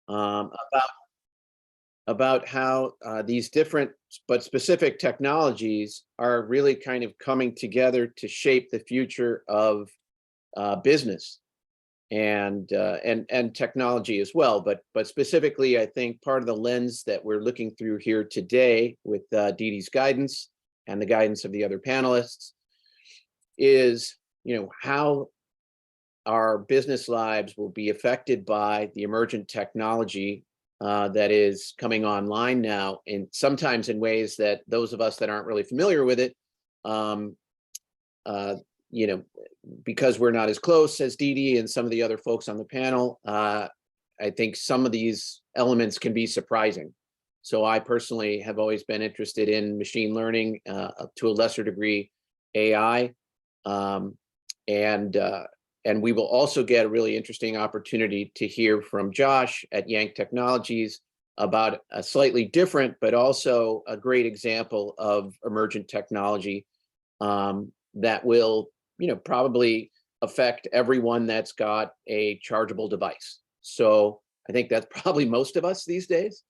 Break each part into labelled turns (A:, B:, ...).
A: about how these different but specific technologies are really kind of coming together to shape the future of business and technology as well. But specifically, I think part of the lens that we're looking through here today with Dee Dee's guidance and the guidance of the other panelists is, how our business lives will be affected by the emergent technology that is coming online now, and sometimes in ways that those of us that aren't really familiar with it, because we're not as close as Dee Dee and some of the other folks on the panel, I think some of these elements can be surprising. So I personally have always been interested in machine learning, to a lesser degree, AI, and we will also get a really interesting opportunity to hear from Josh at Yank Technologies about a slightly different, but also a great example of emergent technology that will, probably affect everyone that's got a chargeable device. So I think that's probably most of us these days.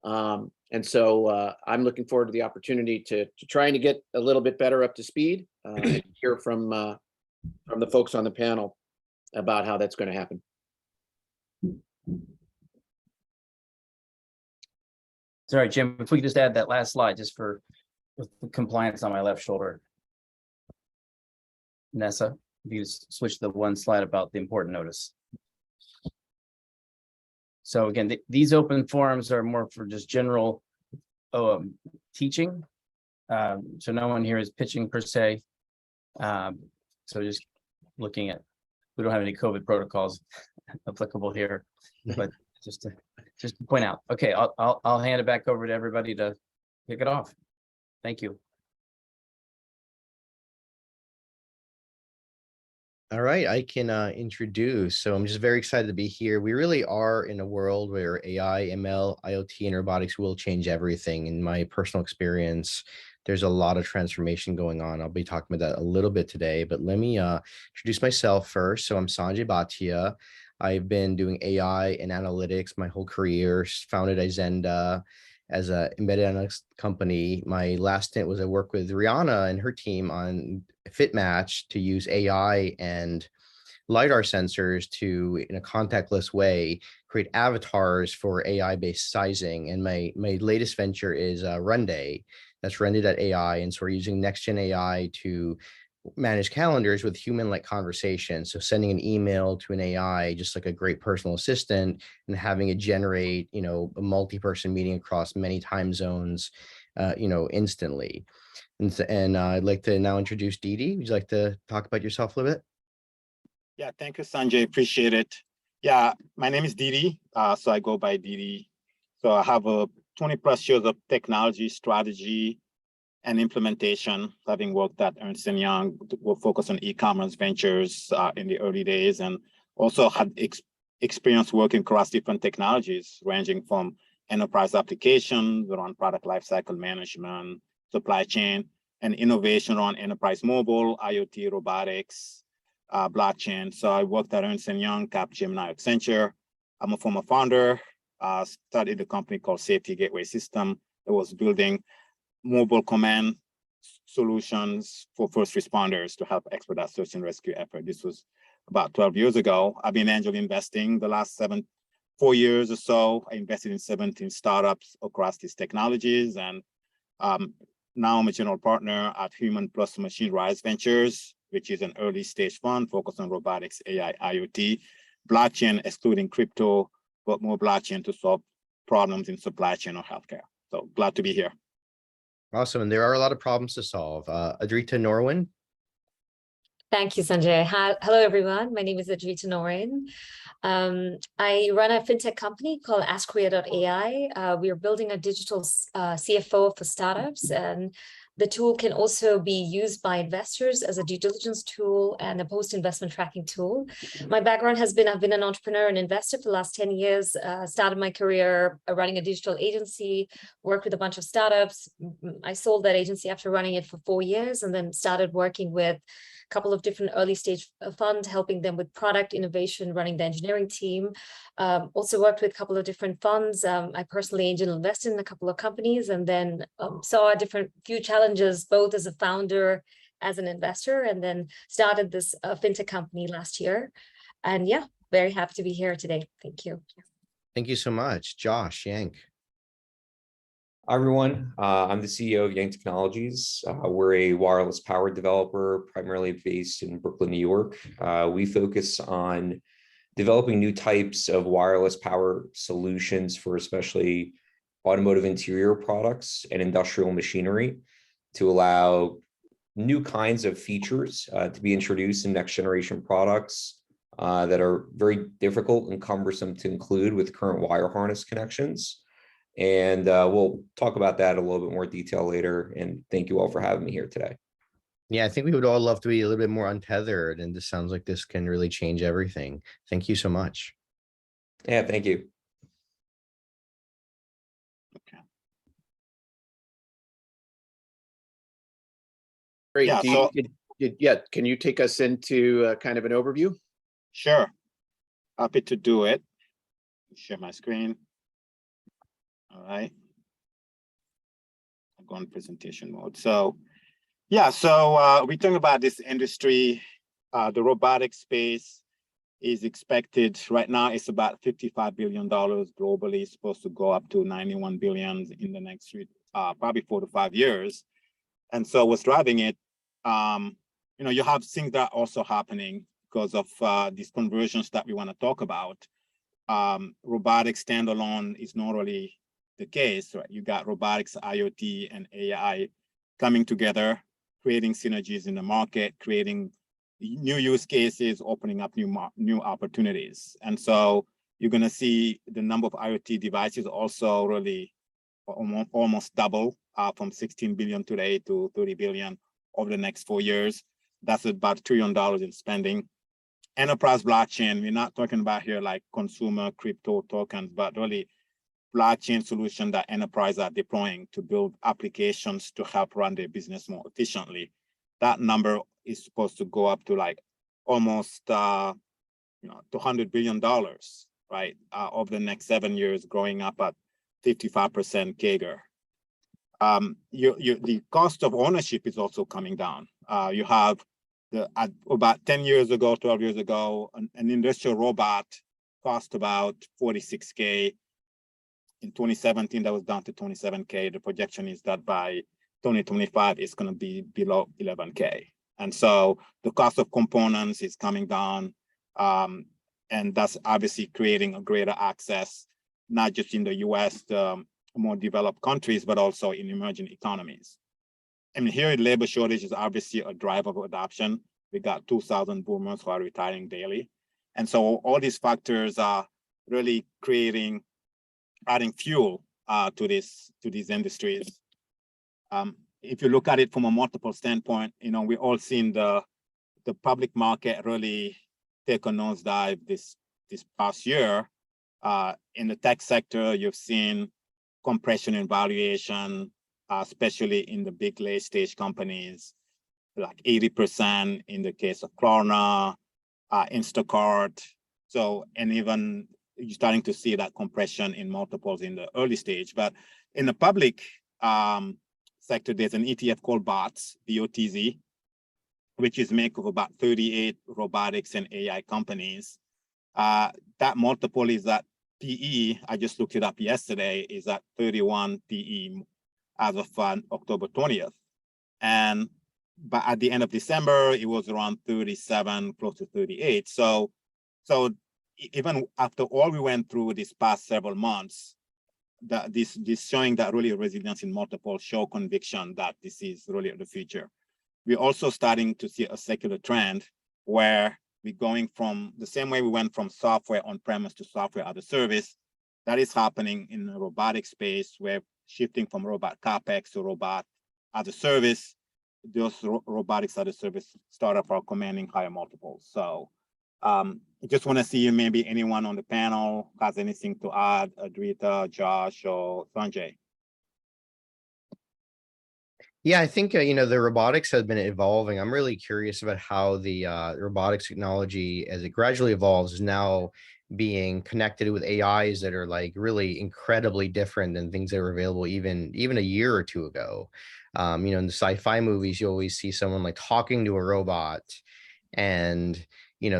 A: And so I'm looking forward to the opportunity to trying to get a little bit better up to speed, and hear from the folks on the panel about how that's going to happen.
B: Sorry, Jim, if we could just add that last slide just for with the compliance on my left shoulder. Nessa, if you just switch the one slide about the important notice. So again, these open forums are more for just general teaching. So no one here is pitching per se. So just looking at, we don't have any COVID protocols applicable here, but just to point out. Okay, I'll hand it back over to everybody to kick it off. Thank you.
C: All right, I can introduce. So I'm just very excited to be here. We really are in a world where AI, ML, IoT, and robotics will change everything. In my personal experience, there's a lot of transformation going on. I'll be talking about that a little bit today, but let me introduce myself first. So I'm Sanjay Bhatia. I've been doing AI and analytics my whole career, founded Izenda as an embedded analytics company. My last stint was I worked with Rihanna and her team on FitMatch to use AI and LiDAR sensors to, in a contactless way, create avatars for AI-based sizing. And my latest venture is Runday. That's Runday.ai. And so we're using next-gen AI to manage calendars with human-like conversation. So sending an email to an AI, just like a great personal assistant, and having it generate, a multi-person meeting across many time zones, instantly. And I'd like to now introduce Dee Dee. Would you like to talk about yourself a little bit?
D: Yeah, thank you, Sanjay. Appreciate it. Yeah, my name is Dee Dee. So I go by Dee Dee. So I have 20 plus years of technology strategy and implementation, having worked at Ernst & Young, we'll focus on e-commerce ventures in the early days, and also had experience working across different technologies, ranging from enterprise applications around product lifecycle management, supply chain, and innovation around enterprise mobile, IoT, robotics, blockchain. So I worked at Ernst & Young, Capgemini, Accenture. I'm a former founder, started a company called Safety Gateway System. It was building mobile command solutions for first responders to help expedite search and rescue effort. This was about 12 years ago. I've been angel investing the last 4 years or so. I invested in 17 startups across these technologies. And now I'm a general partner at Human Plus Machine Rise Ventures, which is an early stage fund focused on robotics, AI, IoT, blockchain, excluding crypto, but more blockchain to solve problems in supply chain or healthcare. So glad to be here.
C: Awesome. And there are a lot of problems to solve. Adrita Norwin.
E: Thank you, Sanjay. Hello, everyone. My name is Adrita Norwin. I run a fintech company called AskRhea.ai. We are building a digital CFO for startups, and the tool can also be used by investors as a due diligence tool and a post-investment tracking tool. My background has been, I've been an entrepreneur and investor for the last 10 years, started my career running a digital agency, worked with a bunch of startups. I sold that agency after running it for 4 years, and then started working with couple of different early stage funds, helping them with product innovation, running the engineering team. Also worked with a couple of different funds. I personally angel invested in a couple of companies, and then saw a few challenges, both as a founder, as an investor, and then started this fintech company last year. And yeah, very happy to be here today. Thank you.
C: Thank you so much. Josh Yank.
F: Hi, everyone. I'm the CEO of Yang Technologies. We're a wireless power developer, primarily based in Brooklyn, New York. We focus on developing new types of wireless power solutions for especially automotive interior products and industrial machinery to allow new kinds of features to be introduced in next generation products that are very difficult and cumbersome to include with current wire harness connections. And we'll talk about that in a little bit more detail later. And thank you all for having me here today.
C: Yeah, I think we would all love to be a little bit more untethered, and this sounds like this can really change everything. Thank you so much.
F: Yeah, thank you.
D: Okay.
A: Great.
D: Yeah,
A: Can you take us into kind of an overview?
D: Sure. Happy to do it. Share my screen. All right. I'll go on presentation mode. So, yeah, so we talking about this industry. The robotics space is expected right now. It's about $55 billion globally. It's supposed to go up to 91 billion in the next probably 4 to 5 years. And so, what's driving it? You have things that are also happening because of these conversions that we want to talk about. Robotics standalone is not really the case, right? You got robotics, IoT, and AI coming together, creating synergies in the market, creating new use cases, opening up new opportunities. And so you're going to see the number of IoT devices also really almost double from 16 billion today to 30 billion over the next 4 years. That's about $1 trillion in spending. Enterprise blockchain, we're not talking about here like consumer crypto tokens, but really blockchain solution that enterprises are deploying to build applications to help run their business more efficiently. That number is supposed to go up to like almost $200 billion, right? Over the next 7 years, growing up at 55% CAGR. The cost of ownership is also coming down. You have about 10 years ago, 12 years ago, an industrial robot cost about $46K. In 2017, that was down to $27K. The projection is that by 2025, it's going to be below $11K. And so the cost of components is coming down. And that's obviously creating a greater access, not just in the US, more developed countries, but also in emerging economies. And here, labor shortage is obviously a driver of adoption. We got 2,000 boomers who are retiring daily. And so all these factors are really adding fuel to these industries. If you look at it from a multiple standpoint, we all seen the public market really take a nosedive this past year. In the tech sector, you've seen compression in valuation, especially in the big late stage companies, like 80% in the case of Klarna, Instacart. So, and even you're starting to see that compression in multiples in the early stage. But in the public sector, there's an ETF called BOTZ, BOTZ, which is made of about 38 robotics and AI companies. That multiple is at PE, I just looked it up yesterday, is at 31 PE as of October 20th. But at the end of December, it was around 37, close to 38. So even after all we went through these past several months, this showing that really resilience in multiple show conviction that this is really the future. We're also starting to see a secular trend where we're going from the same way we went from software on-premise to software as a service. That is happening in the robotic space. We're shifting from robot CapEx to robot as a service. Those robotics as a service startups are commanding higher multiples. So I just want to see maybe anyone on the panel has anything to add, Adrita, Josh, or Sanjay.
C: Yeah, I think the robotics has been evolving. I'm really curious about how the robotics technology, as it gradually evolves, is now being connected with AIs that are like really incredibly different than things that were available even a year or two ago. In the sci-fi movies, you always see someone like talking to a robot, and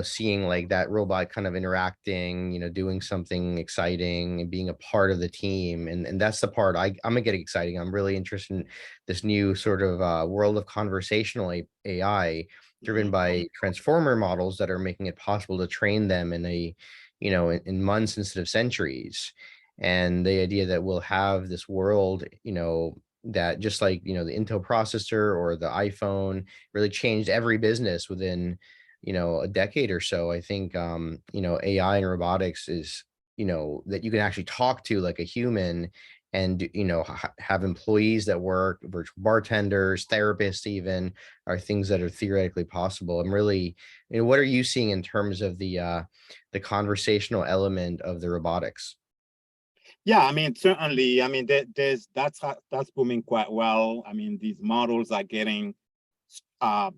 C: seeing like that robot kind of interacting, doing something exciting and being a part of the team. And that's the part I'm gonna get exciting. I'm really interested in this new sort of world of conversational AI driven by transformer models that are making it possible to train them in months instead of centuries. And the idea that we'll have this world, that just like, the Intel processor or the iPhone really changed every business within a decade or so. I think AI and robotics is that you can actually talk to like a human, and have employees that work, virtual bartenders, therapists even, are things that are theoretically possible. I'm really, what are you seeing in terms of the conversational element of the robotics?
D: Yeah, I mean, certainly. I mean, that's booming quite well. I mean, these models are getting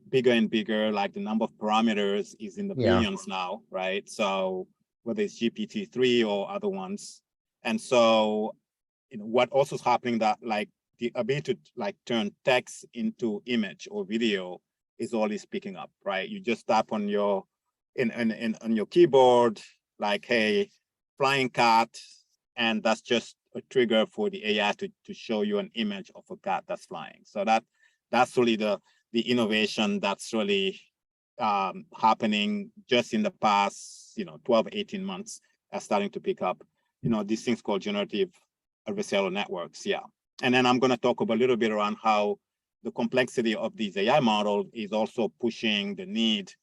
D: bigger and bigger. Like the number of parameters is in the
C: Yeah.
D: billions now, right? So whether it's GPT-3 or other ones, and so what also is happening, that like the ability to like turn text into image or video is always picking up, right? You just tap on your on your keyboard, like, hey, flying cat, and that's just a trigger for the AI to show you an image of a cat that's flying. So that's really the innovation that's really happening just in the past 12 18 months, starting to pick up these things called generative adversarial networks. Yeah. And then I'm going to talk a little bit around how the complexity of these AI models is also pushing the need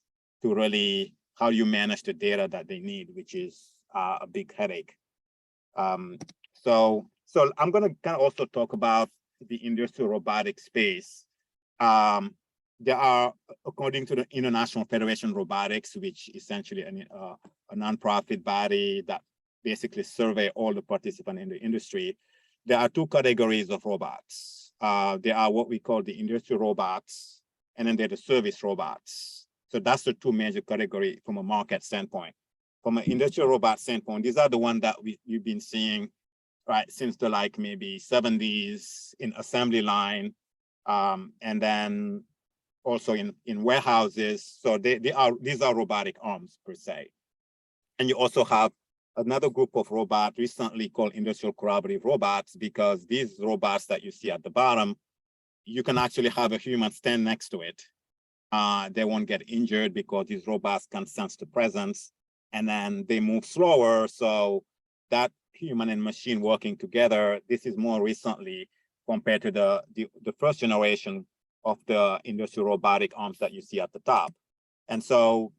D: to really how you manage the data that they need, which is a big headache. So I'm going to kind of also talk about the industrial robotics space. There are, according to the International Federation of Robotics, which is essentially a nonprofit body that basically survey all the participants in the industry, there are two categories of robots. There are what we call the industrial robots, and then there are the service robots. So that's the two major categories from a market standpoint. From an industrial robot standpoint, these are the ones that you've been seeing, right, since the like maybe 70s in assembly line, and then also in warehouses. So these are robotic arms per se. And you also have another group of robots recently called industrial collaborative robots, because these robots that you see at the bottom, you can actually have a human stand next to it. They won't get injured because these robots can sense the presence, and then they move slower. So that human and machine working together, this is more recently compared to the first generation of the industrial robotic arms that you see at the top. And so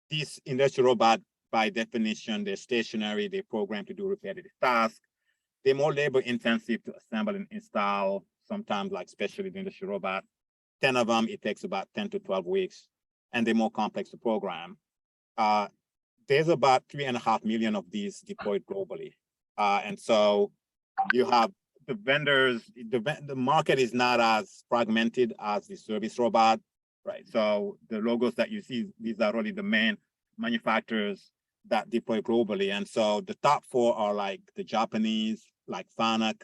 D: these industrial robots, by definition, they're stationary, they're programmed to do repetitive tasks. They're more labor intensive to assemble and install, sometimes like especially the industrial robot. 10 of them, it takes about 10 to 12 weeks, and they're more complex to program. There's about 3.5 million of these deployed globally. And so you have the vendors, the market is not as fragmented as the service robot, right? So the logos that you see, these are really the main manufacturers that deploy globally. And so the top four are like the Japanese, like Fanuc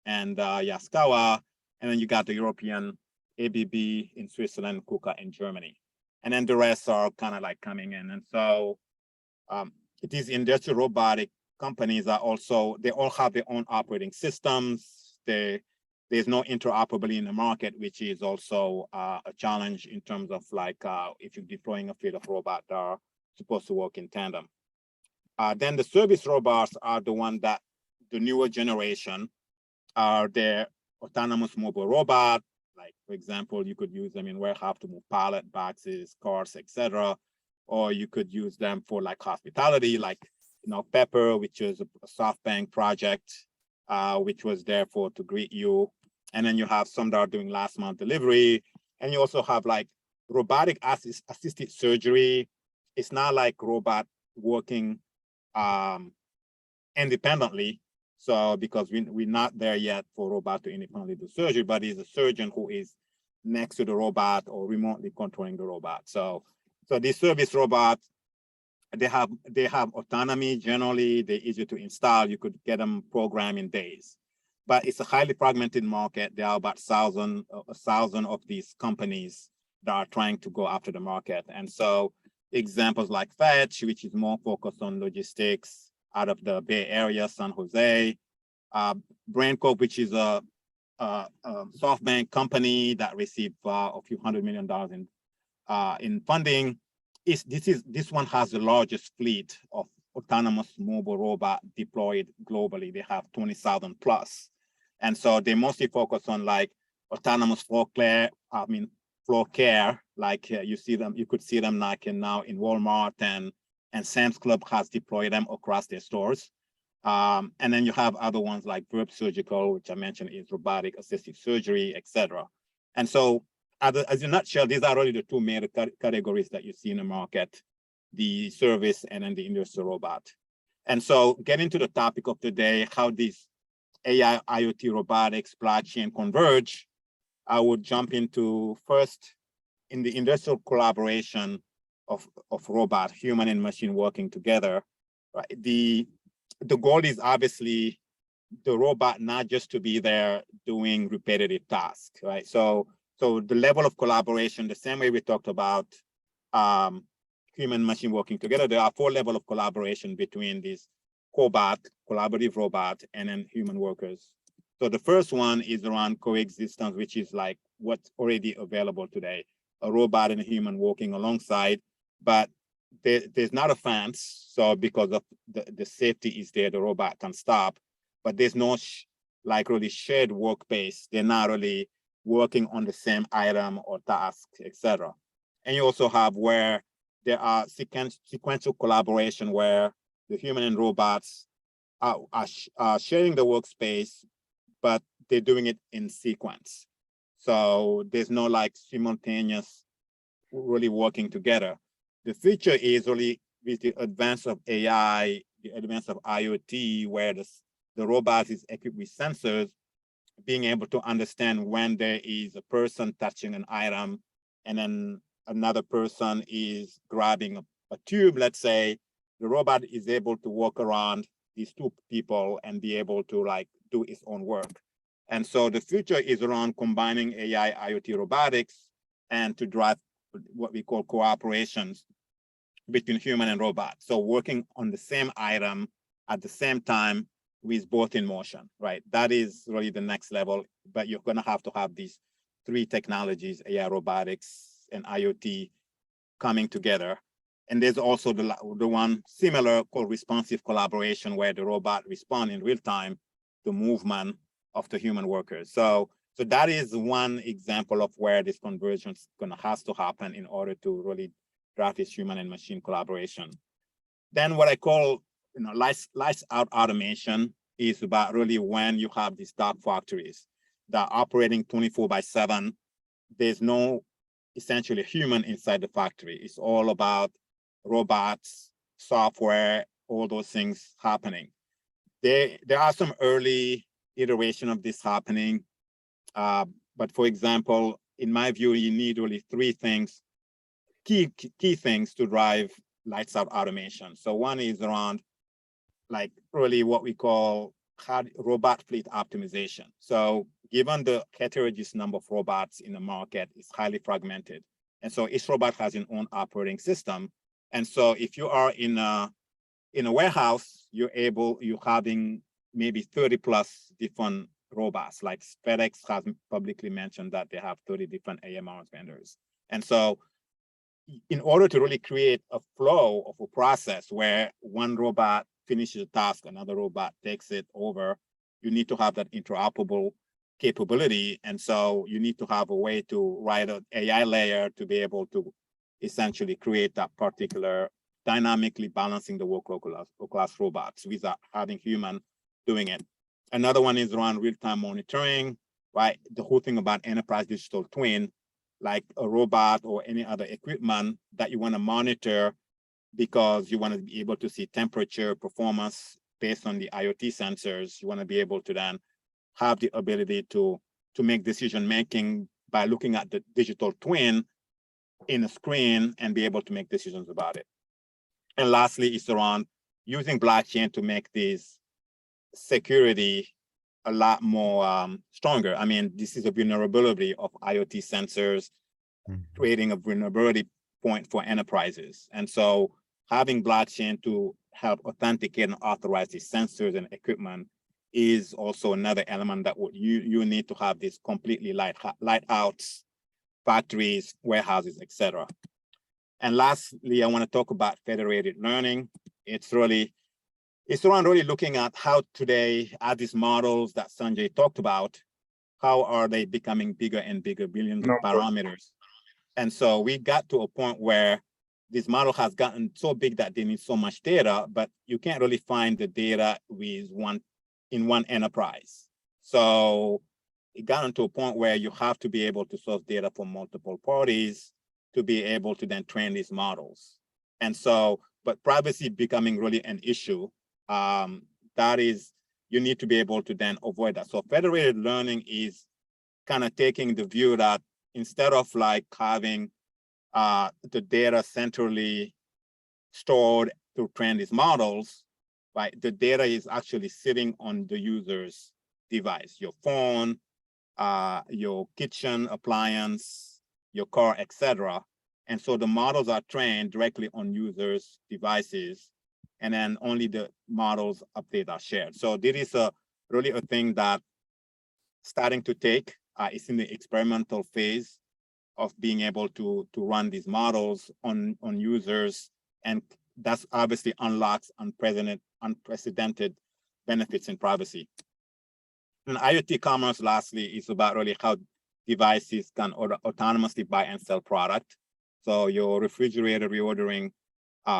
D: and Yaskawa. And then you got the European ABB in Switzerland, KUKA in Germany. And then the rest are kind of like coming in. And so these industrial robotic companies are also, they all have their own operating systems. There's no interoperability in the market, which is also a challenge in terms of like if you're deploying a fleet of robots that are supposed to work in tandem. Then the service robots are the one that the newer generation are their autonomous mobile robot. Like, for example, you could use them in warehouse to move pallet boxes, cars, etc. Or you could use them for like hospitality, like Pepper, which is a SoftBank project, which was there to greet you. And then you have some that are doing last mile delivery. And you also have like robotic assisted surgery. It's not like robot working independently. So because we're not there yet for robot to independently do surgery, but he's a surgeon who is next to the robot or remotely controlling the robot. So these service robots, they have autonomy. Generally, they're easy to install. You could get them programmed in days. But it's a highly fragmented market. There are about 1,000 of these companies that are trying to go after the market. And so examples like Fetch, which is more focused on logistics out of the Bay Area, San Jose, BrainCorp, which is a SoftBank company that received a few $100 million in funding. This one has the largest fleet of autonomous mobile robot deployed globally. They have 20,000 plus. And so they mostly focus on like autonomous floor care, like you could see them like now in Walmart, and Sam's Club has deployed them across their stores. And then you have other ones like Verb Surgical, which I mentioned is robotic assisted surgery, etc. And so as a nutshell, these are really the two main categories that you see in the market, the service and then the industrial robot. And so getting to the topic of the day, how these AI, IoT, robotics, blockchain converge, I would jump into first in the industrial collaboration of robot, human and machine working together. Right? The goal is obviously the robot not just to be there doing repetitive tasks, right? So the level of collaboration, the same way we talked about human machine working together, there are 4 levels of collaboration between these cobot, collaborative robot, and then human workers. So the first one is around coexistence, which is like what's already available today, a robot and a human working alongside, but there's not a fence. So because of the safety is there, the robot can stop, but there's no like really shared workspace. They're not really working on the same item or task, etc. And you also have where there are sequential collaboration where the human and robots are sharing the workspace, but they're doing it in sequence. So there's no like simultaneous really working together. The future is really with the advance of AI, the advance of IoT, where the robot is equipped with sensors, being able to understand when there is a person touching an item and then another person is grabbing a tube, let's say, the robot is able to walk around these 2 people and be able to like do its own work. And so the future is around combining AI, IoT, robotics, and to drive what we call cooperations between human and robot. So working on the same item at the same time with both in motion, right? That is really the next level, but you're gonna have to have these 3 technologies, AI, robotics, and IoT coming together. And there's also the one similar called responsive collaboration, where the robot responds in real time to movement of the human workers. So that is one example of where this convergence has to happen in order to really drive this human and machine collaboration. Then what I call lights out automation is about really when you have these dark factories that are operating 24/7. There's no essentially human inside the factory. It's all about robots, software, all those things happening. There are some early iteration of this happening. But for example, in my view, you need really 3 things, key things to drive lights out automation. So one is around like really what we call robot fleet optimization. So given the heterogeneous number of robots in the market, it's highly fragmented. And so each robot has its own operating system. And so if you are in a warehouse, you're having maybe 30 plus different robots. Like FedEx has publicly mentioned that they have 30 different AMR vendors. And so in order to really create a flow of a process where one robot finishes a task, another robot takes it over, you need to have that interoperable capability. And so you need to have a way to write an AI layer to be able to essentially create that particular dynamically balancing the workload across robots without having human doing it. Another one is around real-time monitoring, right? The whole thing about enterprise digital twin, like a robot or any other equipment that you want to monitor because you want to be able to see temperature, performance based on the IoT sensors. You want to be able to then have the ability to make decision making by looking at the digital twin in a screen and be able to make decisions about it. And lastly, it's around using blockchain to make this security a lot more stronger. I mean, this is a vulnerability of IoT sensors, creating a vulnerability point for enterprises. And so having blockchain to help authenticate and authorize these sensors and equipment is also another element that you need to have this completely light out factories, warehouses, etc. And lastly, I want to talk about federated learning. It's around really looking at how today, as these models that Sanjay talked about, how are they becoming bigger and bigger, billions of parameters. And so we got to a point where this model has gotten so big that they need so much data, but you can't really find the data in one enterprise. So it got into a point where you have to be able to source data from multiple parties to be able to then train these models. And so, but privacy becoming really an issue, that is, you need to be able to then avoid that. So federated learning is kind of taking the view that instead of like having the data centrally stored to train these models, right? The data is actually sitting on the user's device, your phone, your kitchen appliance, your car, etc. And so the models are trained directly on users' devices, and then only the models updates are shared. So this is really a thing that starting to take. It's in the experimental phase of being able to run these models on users, and that's obviously unlocks unprecedented benefits in privacy. And IoT commerce, lastly, is about really how devices can autonomously buy and sell product. So your refrigerator reordering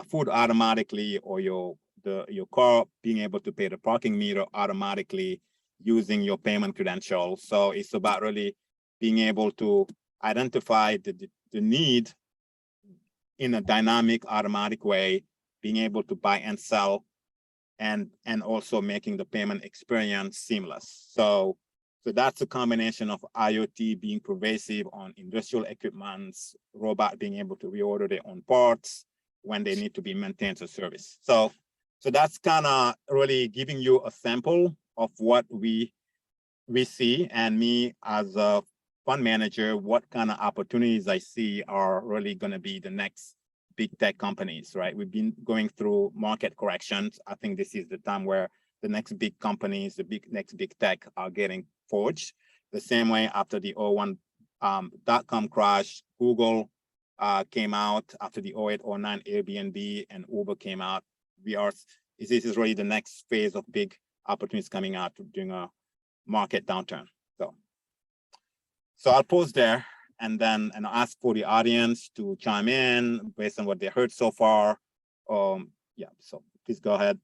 D: food automatically, or your car being able to pay the parking meter automatically using your payment credentials. So it's about really being able to identify the need in a dynamic, automatic way, being able to buy and sell, and also making the payment experience seamless. So that's a combination of IoT being pervasive on industrial equipments, robot being able to reorder their own parts when they need to be maintained or service. So that's kind of really giving you a sample of what we see, and me as a fund manager, what kind of opportunities I see are really going to be the next big tech companies, right? We've been going through market corrections. I think this is the time where the next big companies, next big tech are getting forged. The same way after the 01 dot-com crash, Google came out. After the 08, 09 Airbnb and Uber came out. This is really the next phase of big opportunities coming out during a market downturn. So I'll pause there and then ask for the audience to chime in based on what they heard so far. Yeah, so please go ahead.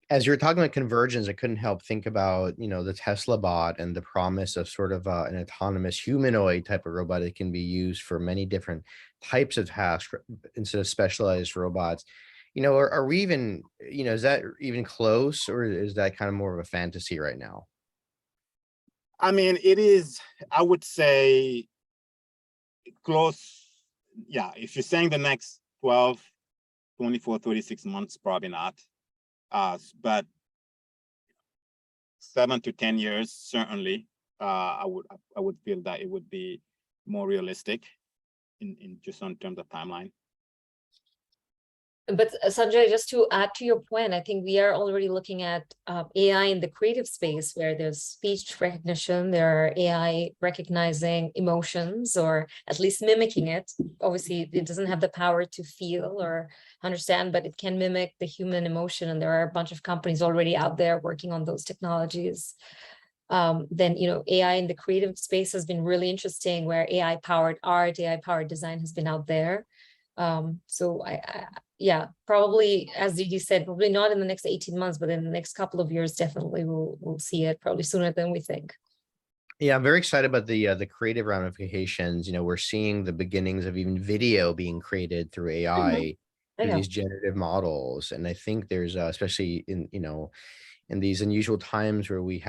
C: As you were talking about convergence, I couldn't help think about, the Tesla bot and the promise of sort of an autonomous humanoid type of robot that can be used for many different types of tasks instead of specialized robots. Are we even, is that even close, or is that kind of more of a fantasy right now?
D: I mean, it is, I would say, close. Yeah, if you're saying the next 12, 24, 36 months, probably not. But 7 to 10 years, certainly, I would feel that it would be more realistic in just on terms of timeline.
E: But Sanjay, just to add to your point, I think we are already looking at AI in the creative space, where there's speech recognition, there are AI recognizing emotions, or at least mimicking it. Obviously, it doesn't have the power to feel or understand, but it can mimic the human emotion. And there are a bunch of companies already out there working on those technologies. Then, AI in the creative space has been really interesting, where AI-powered art, AI-powered design has been out there. So yeah, probably, as Didi said, probably not in the next 18 months, but in the next couple of years, definitely we'll see it, probably sooner than we think.
C: Yeah, I'm very excited about the creative ramifications. We're seeing the beginnings of even video being created through AI, through these generative models. And I think there's especially in in these unusual times where we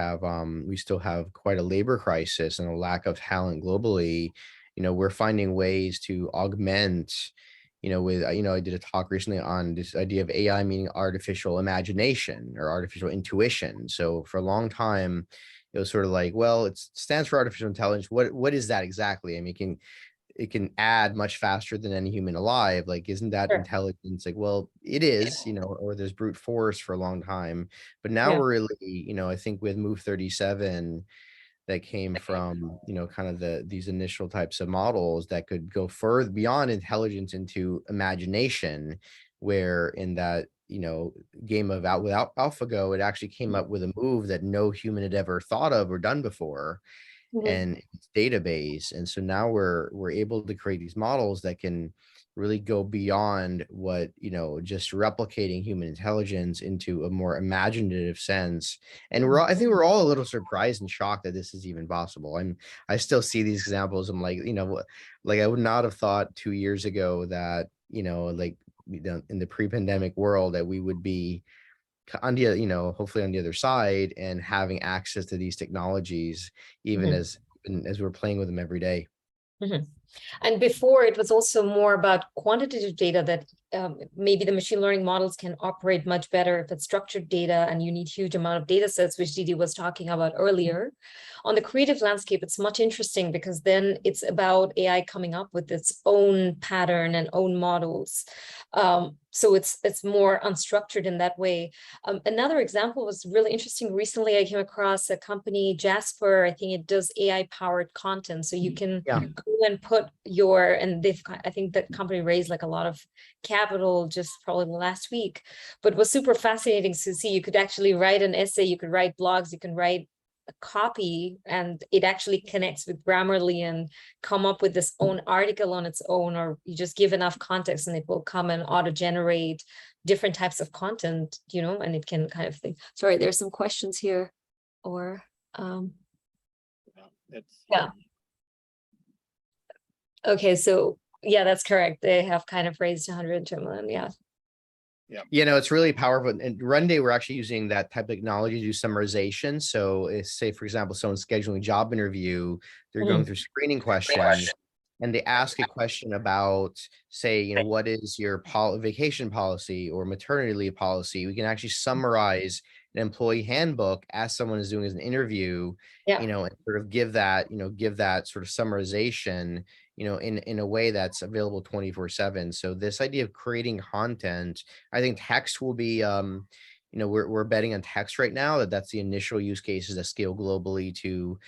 C: still have quite a labor crisis and a lack of talent globally, we're finding ways to augment, I did a talk recently on this idea of AI meaning artificial imagination or artificial intuition. So for a long time, it was sort of like, well, it stands for artificial intelligence. What is that exactly? I mean, it can add much faster than any human alive. Like, isn't that
E: Sure.
C: intelligence? Like, well, it is, or there's brute force for a long time. But now
E: Yeah.
C: we're really, I think with Move 37, that came from, kind of these initial types of models that could go further beyond intelligence into imagination, where in that, game of without AlphaGo, it actually came up with a move that no human had ever thought of or done before,
E: Mhm.
C: and its database. And so now we're able to create these models that can really go beyond what, just replicating human intelligence into a more imaginative sense. And I think we're all a little surprised and shocked that this is even possible. I still see these examples. I'm like, like I would not have thought 2 years ago that, like, in the pre-pandemic world, that we would be on the, hopefully on the other side and having access to these technologies, even as we're playing with them every day.
E: Mhm. And before, it was also more about quantitative data that maybe the machine learning models can operate much better if it's structured data and you need huge amount of data sets, which Didi was talking about earlier. On the creative landscape, it's much interesting because then it's about AI coming up with its own pattern and own models. So it's more unstructured in that way. Another example was really interesting. Recently, I came across a company, Jasper. I think it does AI-powered content. So you can go and put I think that company raised like a lot of capital just probably last week, but it was super fascinating to see. You could actually write an essay, you could write blogs, you can write a copy, and it actually connects with Grammarly and come up with this own article on its own, or you just give enough context and it will come and auto-generate different types of content, and it can kind of think. Sorry, there's some questions here, or yeah. Okay, so yeah, that's correct. They have kind of raised 102 million. Yeah.
C: It's really powerful. And Runday, we're actually using that type of technology to do summarization. So say, for example, someone's scheduling a job interview, they're going through screening questions, and they ask a question about, say, what is your vacation policy or maternity leave policy? We can actually summarize an employee handbook as someone is doing as an interview, and sort of give that sort of summarization, in a way that's available 24/7. So this idea of creating content, I think text will be, we're betting on text right now, that's the initial use cases that scale globally to,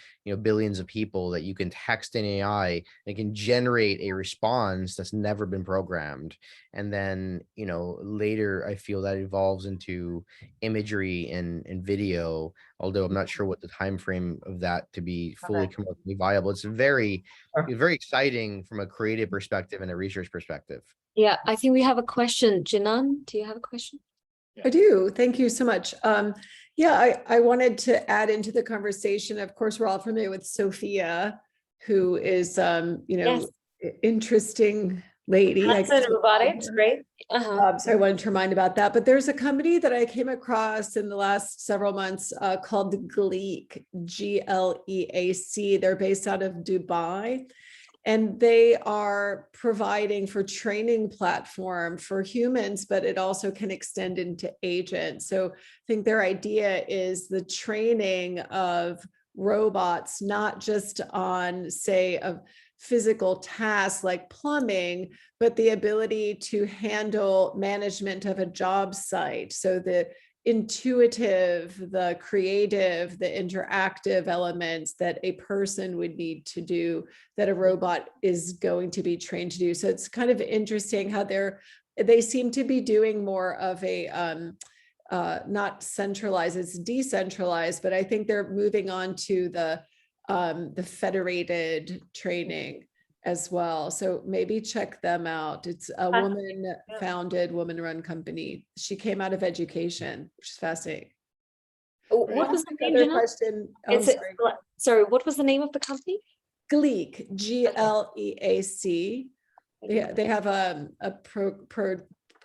C: billions of people, that you can text an AI and can generate a response that's never been programmed. And then, later I feel that evolves into imagery and video, although I'm not sure what the time frame of that to be fully commercially viable. It's very exciting from a creative perspective and a research perspective.
E: Yeah, I think we have a question. Jinan, do you have a question?
G: I do. Thank you so much. I wanted to add into the conversation. Of course, we're all familiar with Sophia, who is, interesting lady.
E: Robotics, great.
G: So I wanted to remind about that. But there's a company that I came across in the last several months called Gleek, GLEAC. They're based out of Dubai. And they are providing for training platform for humans, but it also can extend into agents. So I think their idea is the training of robots, not just on, say, a physical tasks like plumbing, but the ability to handle management of a job site. So the intuitive, the creative, the interactive elements that a person would need to do that a robot is going to be trained to do. So it's kind of interesting how they seem to be doing more of a not centralized, it's decentralized, but I think they're moving on to the federated training as well. So maybe check them out. It's a woman-founded, woman-run company. She came out of education, which is fascinating.
E: What was the name?
G: Question.
E: Sorry, what was the name of the company?
G: Gleek, GLEAC. They have a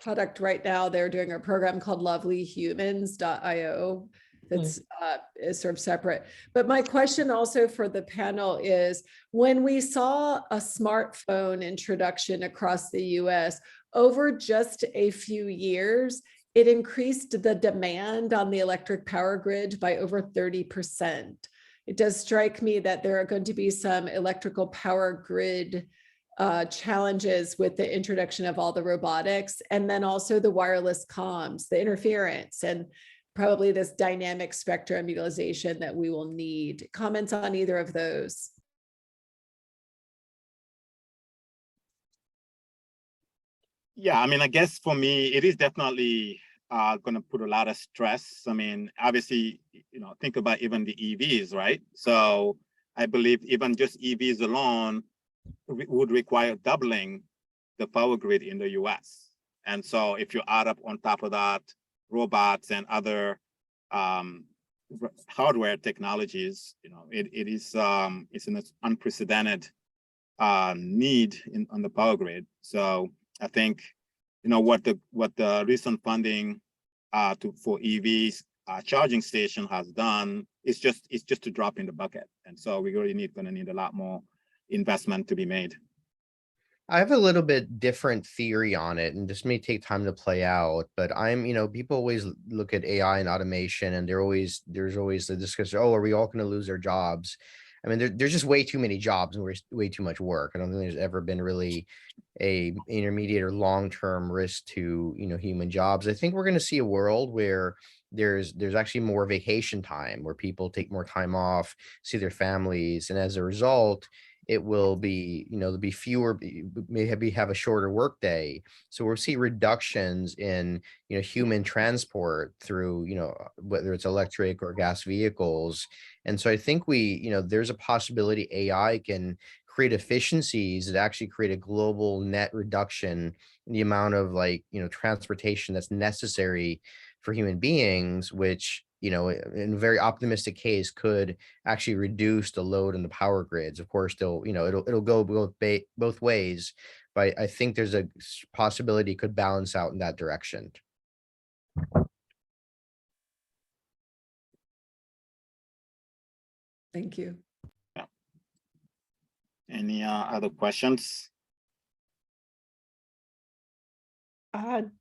G: product right now. They're doing a program called lovelyhumans.io. that's is sort of separate. But my question also for the panel is, when we saw a smartphone introduction across the US over just a few years, it increased the demand on the electric power grid by over 30%. It does strike me that there are going to be some electrical power grid challenges with the introduction of all the robotics, and then also the wireless comms, the interference, and probably this dynamic spectrum utilization that we will need. Comments on either of those?
D: Yeah, I mean, I guess for me, it is definitely going to put a lot of stress. I mean, obviously, think about even the EVs, right? So I believe even just EVs alone would require doubling the power grid in the US. And so if you add up on top of that, robots and other hardware technologies, it's an unprecedented need on the power grid. So I think, what the recent funding for EVs charging station has done is just a drop in the bucket. And so we really going to need a lot more investment to be made.
C: I have a little bit different theory on it, and this may take time to play out, but people always look at AI and automation, and there's always the discussion, oh, are we all going to lose our jobs? I mean, there's just way too many jobs and way too much work. I don't think there's ever been really a intermediate or long-term risk to, human jobs. I think we're going to see a world where there's actually more vacation time, where people take more time off, see their families, and as a result, it will be, there'll be fewer, maybe have a shorter work day. So we'll see reductions in, human transport through, whether it's electric or gas vehicles. And so I think there's a possibility AI can create efficiencies that actually create a global net reduction in the amount of transportation that's necessary for human beings, which, in a very optimistic case, could actually reduce the load in the power grids. Of course, it'll go both ways, but I think there's a possibility it could balance out in that direction.
G: Thank you.
D: Yeah. Any other questions?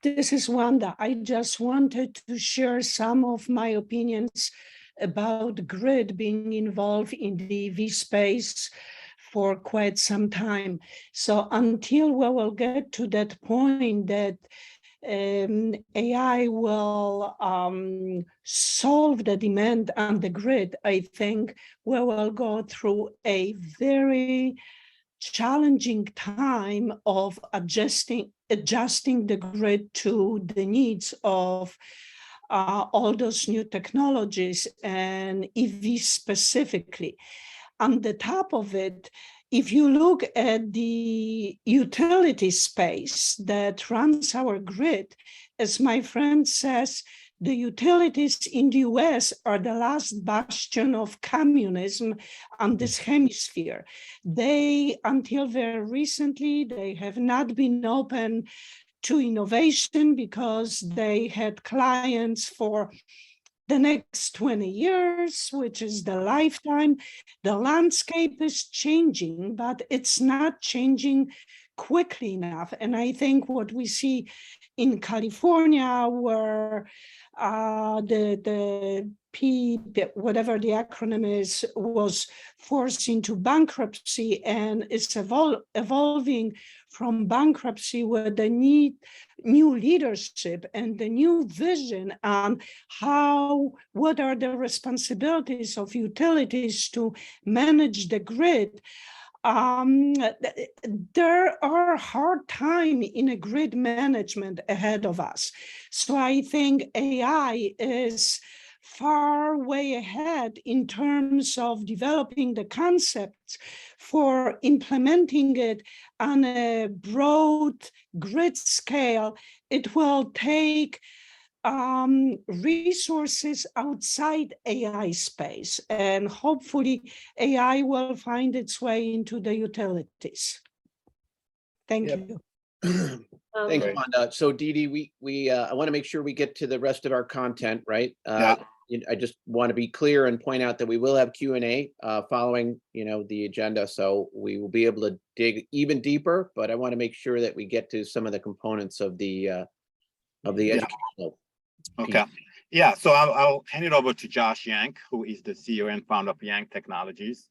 H: This is Wanda. I just wanted to share some of my opinions about grid being involved in the EV space for quite some time. So until we will get to that point that AI will solve the demand on the grid, I think we will go through a very challenging time of adjusting the grid to the needs of all those new technologies and EV specifically. On the top of it, if you look at the utility space that runs our grid, as my friend says, the utilities in the US are the last bastion of communism on this hemisphere. They, until very recently, they have not been open to innovation because they had clients for the next 20 years, which is the lifetime. The landscape is changing, but it's not changing quickly enough. And I think what we see in California, where whatever the acronym is, was forced into bankruptcy and is evolving from bankruptcy with the new leadership and the new vision on what are the responsibilities of utilities to manage the grid. There are hard times in a grid management ahead of us. So I think AI is far way ahead in terms of developing the concepts for implementing it on a broad grid scale. It will take resources outside AI space, and hopefully AI will find its way into the utilities. Thank you.
A: Thanks, Wanda. So Didi, I want to make sure we get to the rest of our content, right?
D: Yeah.
A: I just want to be clear and point out that we will have Q&A following, the agenda. So we will be able to dig even deeper, but I want to make sure that we get to some of the components of the educational.
D: Okay. Yeah, so I'll hand it over to Josh Yank, who is the CEO and founder of Yank Technologies.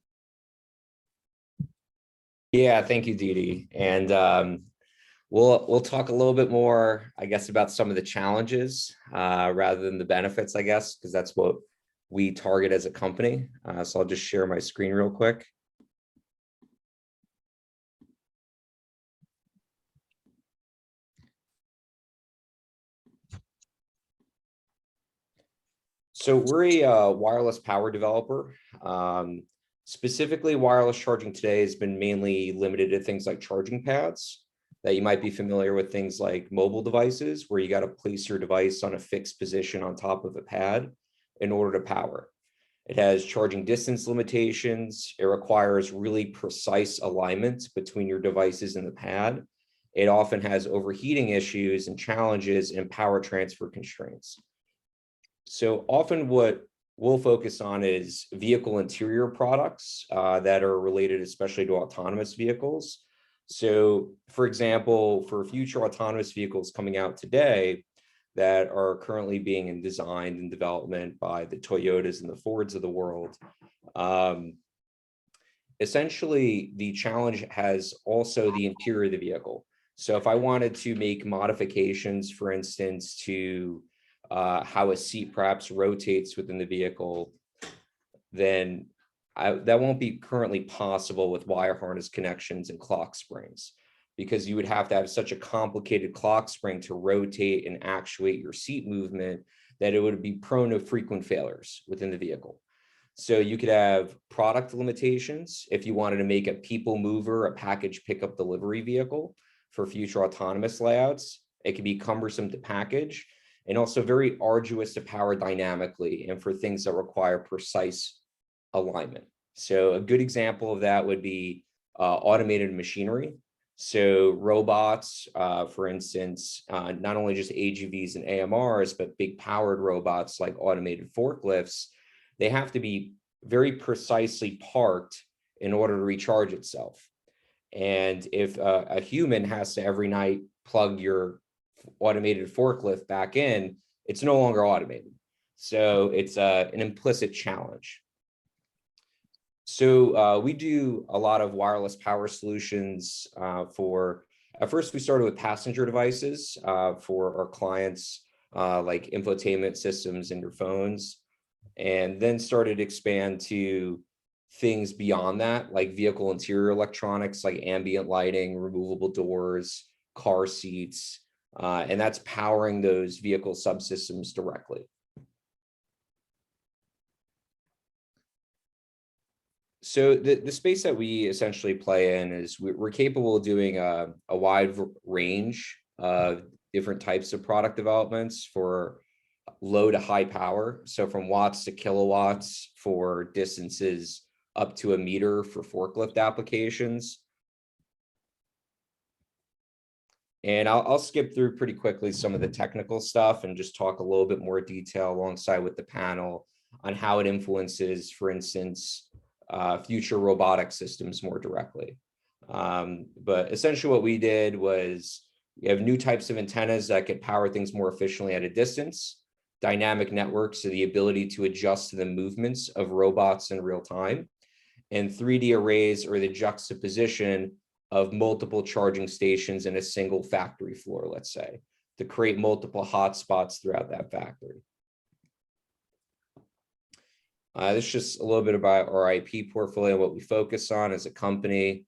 F: Yeah, thank you, Didi. And we'll talk a little bit more, I guess, about some of the challenges rather than the benefits, I guess, because that's what we target as a company. So I'll just share my screen real quick. So we're a wireless power developer. Specifically, wireless charging today has been mainly limited to things like charging pads that you might be familiar with, things like mobile devices, where you got to place your device on a fixed position on top of a pad in order to power. It has charging distance limitations. It requires really precise alignment between your devices and the pad. It often has overheating issues and challenges and power transfer constraints. So often what we'll focus on is vehicle interior products that are related especially to autonomous vehicles. So for example, for future autonomous vehicles coming out today that are currently being designed and development by the Toyotas and the Fords of the world, essentially the challenge has also the interior of the vehicle. So if I wanted to make modifications, for instance, to how a seat perhaps rotates within the vehicle, then that won't be currently possible with wire harness connections and clock springs, because you would have to have such a complicated clock spring to rotate and actuate your seat movement that it would be prone to frequent failures within the vehicle. So you could have product limitations if you wanted to make a people mover, a package pickup delivery vehicle for future autonomous layouts. It can be cumbersome to package and also very arduous to power dynamically and for things that require precise alignment. So a good example of that would be automated machinery. So robots, for instance, not only just AGVs and AMRs, but big powered robots like automated forklifts, they have to be very precisely parked in order to recharge itself. And if a human has to every night plug your automated forklift back in, it's no longer automated. So it's an implicit challenge. So we do a lot of wireless power solutions at first we started with passenger devices for our clients, like infotainment systems in your phones, and then started to expand to things beyond that, like vehicle interior electronics, like ambient lighting, removable doors, car seats, and that's powering those vehicle subsystems directly. So the space that we essentially play in is we're capable of doing a wide range of different types of product developments for low to high power. So from watts to kilowatts for distances up to a meter for forklift applications. And I'll skip through pretty quickly some of the technical stuff and just talk a little bit more detail alongside with the panel on how it influences, for instance, future robotic systems more directly. But essentially what we did was we have new types of antennas that could power things more efficiently at a distance, dynamic networks, so the ability to adjust to the movements of robots in real time, and 3D arrays, or the juxtaposition of multiple charging stations in a single factory floor, let's say, to create multiple hotspots throughout that factory. This is just a little bit about our IP portfolio, what we focus on as a company.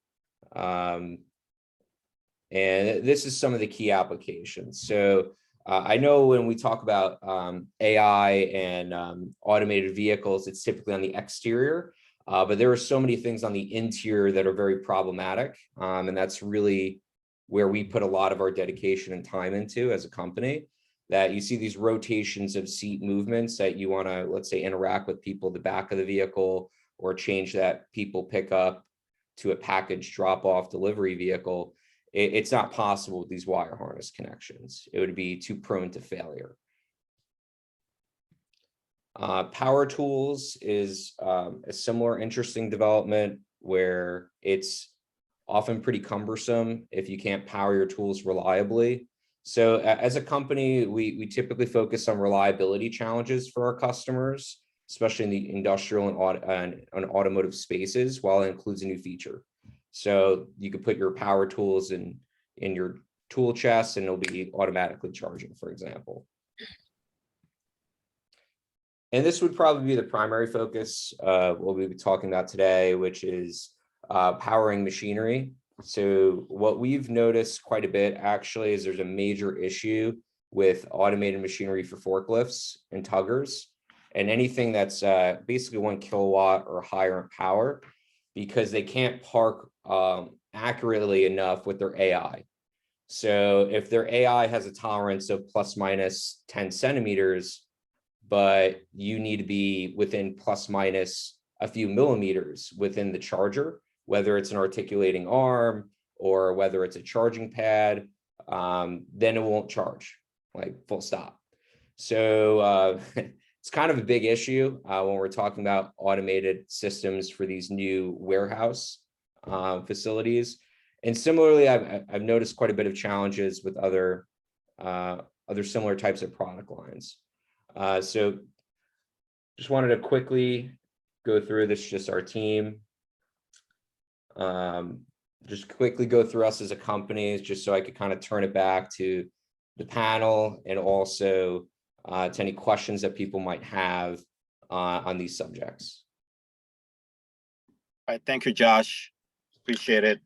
F: And this is some of the key applications. So I know when we talk about AI and automated vehicles, it's typically on the exterior, but there are so many things on the interior that are very problematic. And that's really where we put a lot of our dedication and time into as a company, that you see these rotations of seat movements that you want to, let's say, interact with people at the back of the vehicle, or change that people pick up to a package drop-off delivery vehicle. It's not possible with these wire harness connections. It would be too prone to failure. Power tools is a similar interesting development where it's often pretty cumbersome if you can't power your tools reliably. So as a company, we typically focus on reliability challenges for our customers, especially in the industrial and automotive spaces, while it includes a new feature. So you could put your power tools in your tool chest and it'll be automatically charging, for example. And this would probably be the primary focus of what we'll be talking about today, which is powering machinery. So what we've noticed quite a bit actually is there's a major issue with automated machinery for forklifts and tuggers and anything that's basically 1 kilowatt or higher in power, because they can't park accurately enough with their AI. So if their AI has a tolerance of plus minus 10 centimeters, but you need to be within plus minus a few millimeters within the charger, whether it's an articulating arm or whether it's a charging pad, then it won't charge, like full stop. So it's kind of a big issue when we're talking about automated systems for these new warehouse facilities. And similarly, I've noticed quite a bit of challenges with other similar types of product lines. So just wanted to quickly go through this, just our team. Just quickly go through us as a company, just so I could kind of turn it back to the panel and also to any questions that people might have on these subjects.
D: All right, thank you, Josh. Appreciate it.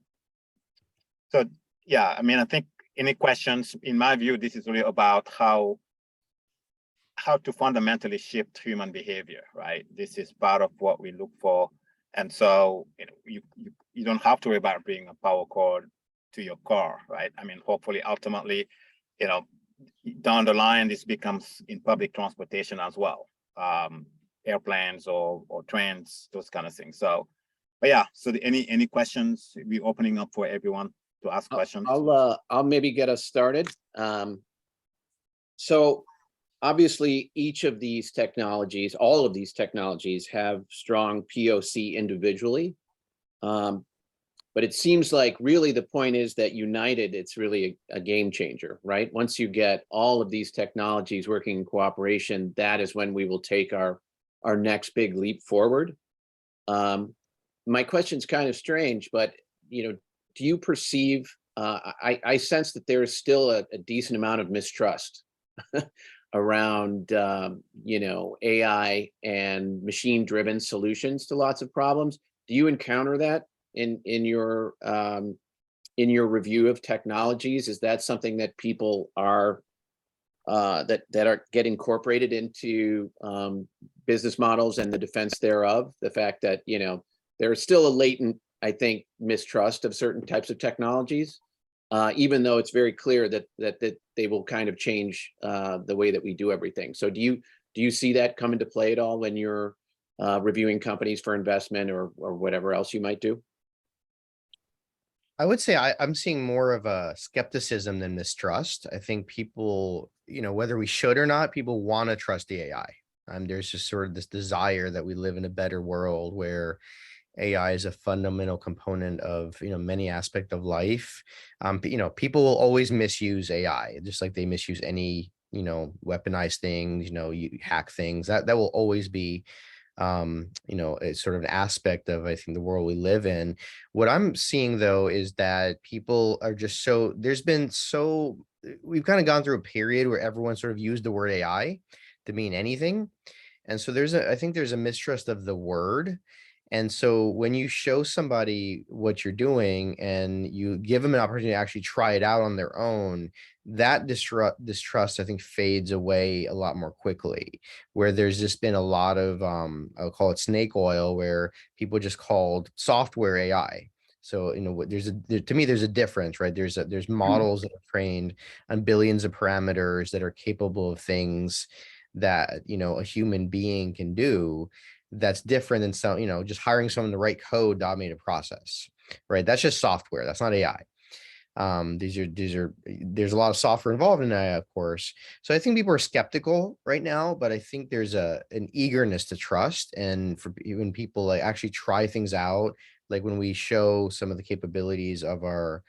D: So yeah, I mean, I think any questions, in my view, this is really about how to fundamentally shift human behavior, right? This is part of what we look for. And so, you don't have to worry about bringing a power cord to your car, right? I mean, hopefully, ultimately, down the line, this becomes in public transportation as well, airplanes or trains, those kind of things. So, but yeah, so any questions? We're opening up for everyone to ask questions.
A: I'll maybe get us started. So obviously, each of these technologies, all of these technologies have strong POC individually. But it seems like really the point is that united, it's really a game changer, right? Once you get all of these technologies working in cooperation, that is when we will take our next big leap forward. My question's kind of strange, but do you perceive, I sense that there is still a decent amount of mistrust around AI and machine-driven solutions to lots of problems. Do you encounter that in your review of technologies? Is that something that people are that are get incorporated into business models and the defense thereof? The fact that there is still a latent, I think, mistrust of certain types of technologies, even though it's very clear that they will kind of change the way that we do everything. So do you see that come into play at all when you're reviewing companies for investment or whatever else you might do?
C: I would say I'm seeing more of a skepticism than mistrust. I think people, whether we should or not, people want to trust the AI. There's just sort of this desire that we live in a better world where AI is a fundamental component of, many aspects of life. People will always misuse AI, just like they misuse any, weaponized things, you hack things. That will always be it's sort of an aspect of, I think, the world we live in. What I'm seeing though is that people are just we've kind of gone through a period where everyone sort of used the word AI to mean anything. And so I think there's a mistrust of the word. And so when you show somebody what you're doing and you give them an opportunity to actually try it out on their own, that distrust, I think, fades away a lot more quickly, where there's just been a lot of, I'll call it snake oil, where people just called software AI. So, to me, there's a difference, right? There's models that are trained on billions of parameters that are capable of things that, a human being can do. That's different than just hiring someone to write code to automate a process, right? That's just software. That's not AI. There's a lot of software involved in AI, of course. So I think people are skeptical right now, but I think there's an eagerness to trust, and for when people like actually try things out, like when we show some of the capabilities of our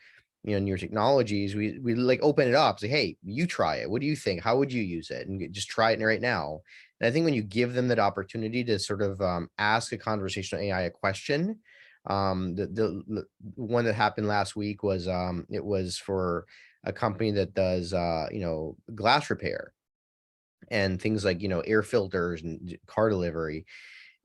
C: newer technologies, we like open it up, say, hey, you try it. What do you think? How would you use it? And just try it right now. And I think when you give them that opportunity to sort of ask a conversational AI a question, the one that happened last week was it was for a company that does glass repair and things like air filters and car delivery.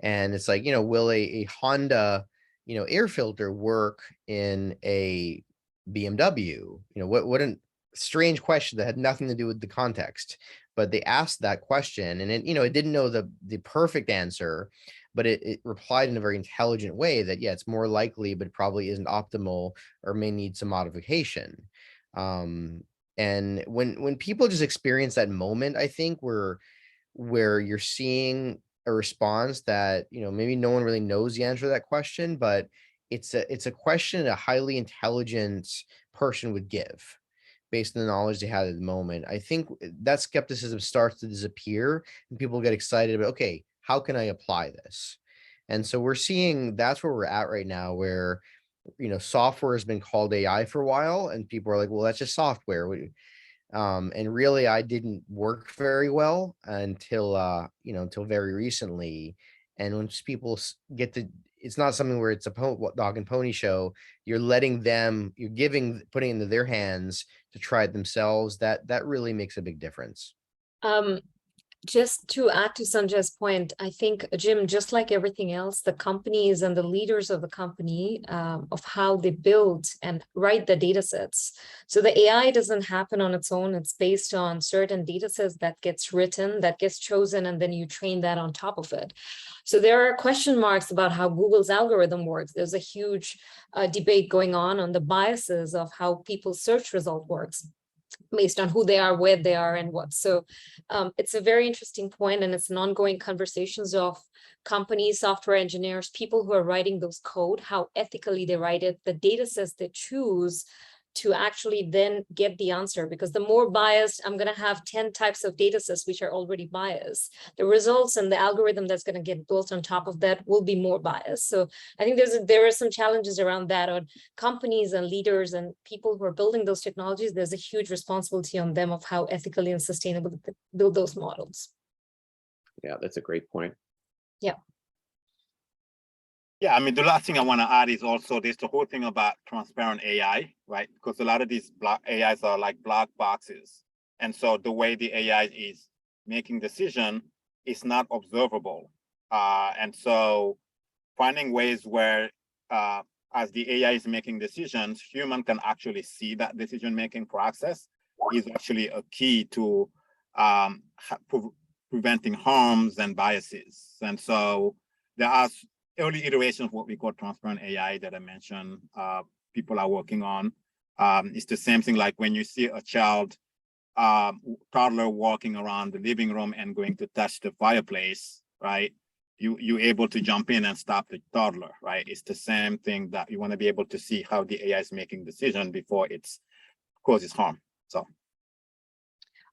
C: And it's like, will a Honda air filter work in a BMW? What a strange question that had nothing to do with the context, but they asked that question, and it didn't know the perfect answer, but it replied in a very intelligent way that, yeah, it's more likely, but it probably isn't optimal or may need some modification. And when people just experience that moment, I think where you're seeing a response that maybe no one really knows the answer to that question, but it's a question a highly intelligent person would give based on the knowledge they had at the moment. I think that skepticism starts to disappear and people get excited about, okay, how can I apply this? And so we're seeing that's where we're at right now, where software has been called AI for a while, and people are like, well, that's just software. And really, I didn't work very well until until very recently. And when people get to, it's not something where it's a dog and pony show. You're letting them, putting it into their hands to try it themselves. That really makes a big difference.
E: Just to add to Sanjay's point, I think, Jim, just like everything else, the companies and the leaders of the company, of how they build and write the data sets. So the AI doesn't happen on its own. It's based on certain data sets that gets written, that gets chosen, and then you train that on top of it. So there are question marks about how Google's algorithm works. There's a huge debate going on the biases of how people's search result works, based on who they are, where they are, and what. So it's a very interesting point, and it's an ongoing conversations of companies, software engineers, people who are writing those code, how ethically they write it, the data sets they choose to actually then get the answer. Because the more biased, I'm going to have 10 types of data sets which are already biased. The results and the algorithm that's going to get built on top of that will be more biased. So I think there are some challenges around that on companies and leaders and people who are building those technologies. There's a huge responsibility on them of how ethically and sustainable to build those models.
A: Yeah, that's a great point.
E: Yeah.
D: Yeah, I mean, the last thing I want to add is also there's the whole thing about transparent AI, right? Because a lot of these AIs are like black boxes. And so the way the AI is making decision is not observable. And so finding ways where as the AI is making decisions, human can actually see that decision-making process is actually a key to preventing harms and biases. And so there are early iterations of what we call transparent AI that I mentioned, people are working on. It's the same thing like when you see a child, toddler walking around the living room and going to touch the fireplace, right? You're able to jump in and stop the toddler, right? It's the same thing that you want to be able to see how the AI is making decision before it causes harm. So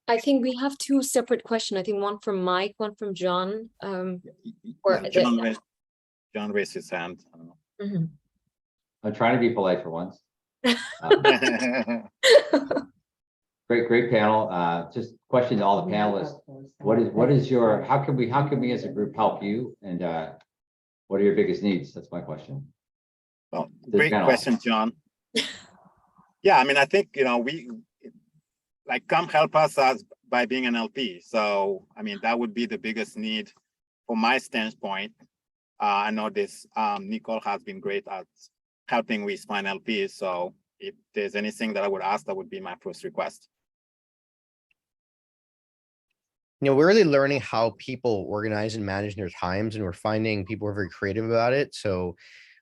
E: I think we have two separate questions. I think one from Mike, one from John.
D: John raised his hand. I don't know.
E: Mm-hmm.
I: I'm trying to be polite for once. Great panel. Just question to all the panelists. What is your, how can we as a group help you? And what are your biggest needs? That's my question.
D: Well, great question, John. Yeah, I mean, I think, we like come help us by being an LP. So, I mean, that would be the biggest need from my standpoint. I know this Nicole has been great at helping with find LPs. So if there's anything that I would ask, that would be my first request.
C: We're really learning how people organize and manage their times, and we're finding people are very creative about it. So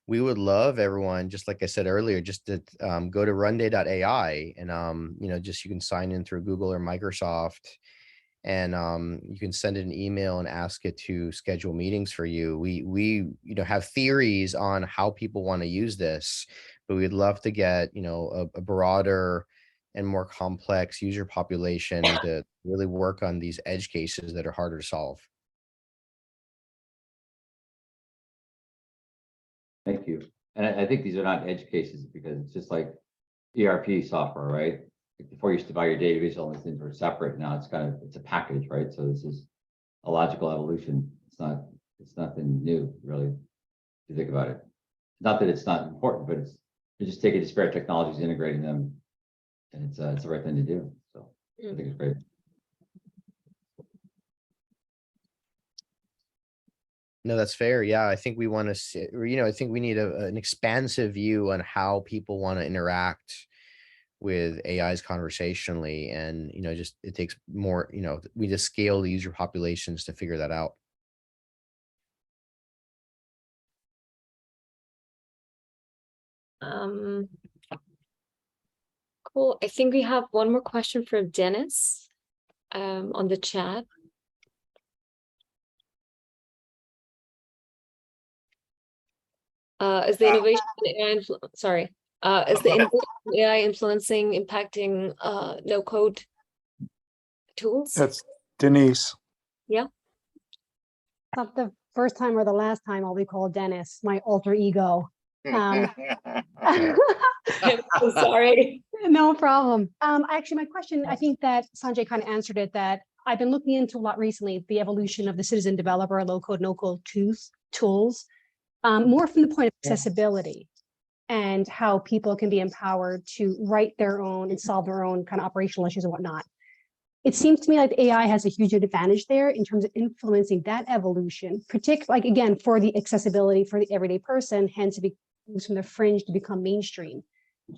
C: we would love everyone, just like I said earlier, just to go to runday.ai and, just you can sign in through Google or Microsoft, and you can send it an email and ask it to schedule meetings for you. We have theories on how people want to use this, but we'd love to get, you know, a broader and more complex user population to really work on these edge cases that are harder to solve.
I: Thank you. And I think these are not edge cases because it's just like ERP software, right? Before you used to buy your database, all these things were separate. Now it's kind of, it's a package, right? So this is a logical evolution. It's nothing new, really, if you think about it. Not that it's not important, but you're just taking disparate technologies, integrating them, and it's the right thing to do. So I think it's great.
C: No, that's fair. Yeah, I think we want to see, you know, I think we need an expansive view on how people want to interact with AIs conversationally. And, you know, just it takes more, you know, we just scale the user populations to figure that out.
E: Cool. I think we have one more question from Dennis on the chat. Is the innovation in AI is the innovation in AI influencing, impacting no code tools?
J: That's Denise.
E: Yeah.
K: Not the first time or the last time I'll be called Dennis, my alter ego.
E: I'm so sorry.
K: No problem. Actually, my question, I think that Sanjay kind of answered it, that I've been looking into a lot recently, the evolution of the citizen developer, low code, no code tools, more from the point of accessibility and how people can be empowered to write their own and solve their own kind of operational issues and whatnot. It seems to me like AI has a huge advantage there in terms of influencing that evolution, particularly, like, again, for the accessibility for the everyday person, hence it moves from the fringe to become mainstream.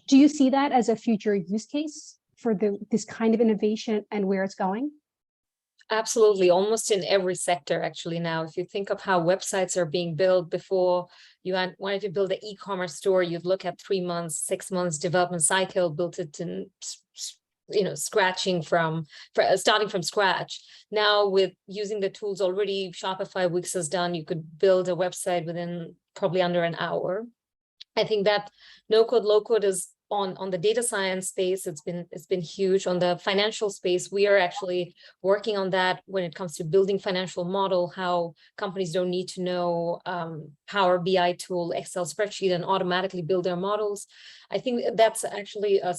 K: Do you see that as a future use case for this kind of innovation and where it's going?
E: Absolutely, almost in every sector actually now. If you think of how websites are being built, before you wanted to build an e-commerce store, you'd look at 3 months, 6 months development cycle, built it in, you know, starting from scratch. Now with using the tools already, Shopify Wix has done, you could build a website within probably under an hour. I think that no code, low code is on the data science space. It's been huge. On the financial space, we are actually working on that when it comes to building financial model, how companies don't need to know Power BI tool, Excel spreadsheet, and automatically build their models. I think that's actually a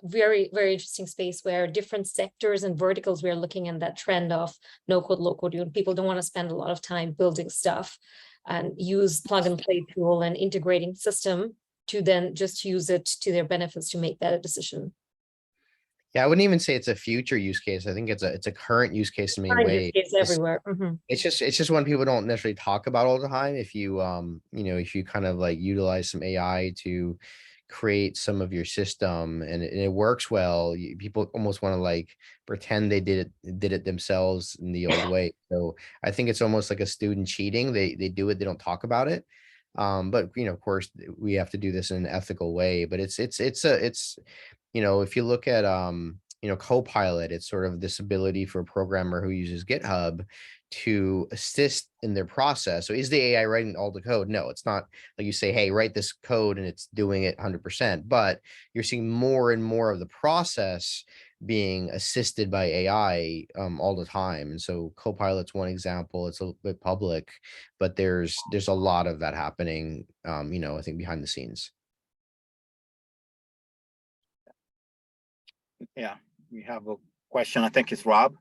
E: very, very interesting space where different sectors and verticals, we're looking at that trend of no code, low code. People don't want to spend a lot of time building stuff and use plug and play tool and integrating system to then just use it to their benefits to make better decision.
C: Yeah, I wouldn't even say it's a future use case. I think it's a current use case in many ways.
E: It's everywhere.
C: It's just one people don't necessarily talk about all the time. If you you know, if you kind of like utilize some AI to create some of your system and it works well, people almost want to like pretend they did it themselves in the old way. So I think it's almost like a student cheating. They do it, they don't talk about it. But you know, of course, we have to do this in an ethical way. But it's you know, if you look at you know, Copilot, it's sort of this ability for a programmer who uses GitHub to assist in their process. So is the AI writing all the code? No, it's not like you say, hey, write this code and it's doing it 100%, but you're seeing more and more of the process being assisted by AI all the time. And so Copilot's one example. It's a little bit public, but there's a lot of that happening, you know, I think behind the scenes.
D: Yeah, we have a question. I think it's Rob.